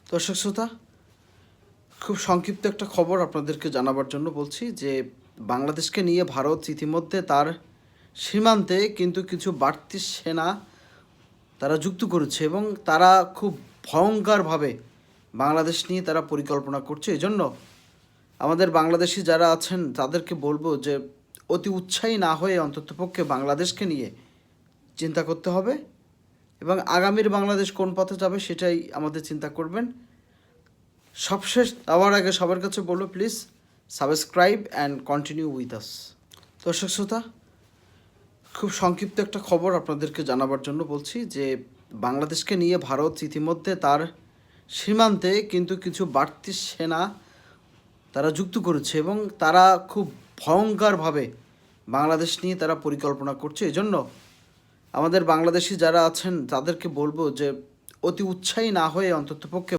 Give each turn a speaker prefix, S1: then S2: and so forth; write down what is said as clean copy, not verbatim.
S1: দর্শক শ্রোতা, খুব সংক্ষিপ্ত একটা খবর আপনাদেরকে জানাবার জন্য বলছি যে বাংলাদেশকে নিয়ে ভারত ইতিমধ্যে তার সীমান্তে কিন্তু কিছু বাড়তি সেনা তারা যুক্ত করেছে এবং তারা খুব ভয়ঙ্করভাবে বাংলাদেশ নিয়ে তারা পরিকল্পনা করছে। এজন্য আমাদের বাংলাদেশি যারা আছেন তাদেরকে বলবো যে অতি উৎসাহী না হয়ে অন্ততপক্ষে বাংলাদেশকে নিয়ে চিন্তা করতে হবে এবং আগামীর বাংলাদেশ কোন পথে যাবে সেটাই আমাদের চিন্তা করবেন। সবশেষ যাওয়ার আগে সবার কাছে বলবো, please subscribe and continue with us. দর্শক শ্রোতা, খুব সংক্ষিপ্ত একটা খবর আপনাদেরকে জানাবার জন্য বলছি যে বাংলাদেশকে নিয়ে ভারত ইতিমধ্যে তার সীমান্তে কিন্তু কিছু বাড়তি সেনা তারা যুক্ত করেছে এবং তারা খুব ভয়ঙ্করভাবে বাংলাদেশ নিয়ে তারা পরিকল্পনা করছে। এজন্য আমাদের বাংলাদেশি যারা আছেন তাদেরকে বলবো যে অতি উৎসাহী না হয়ে অন্ততপক্ষে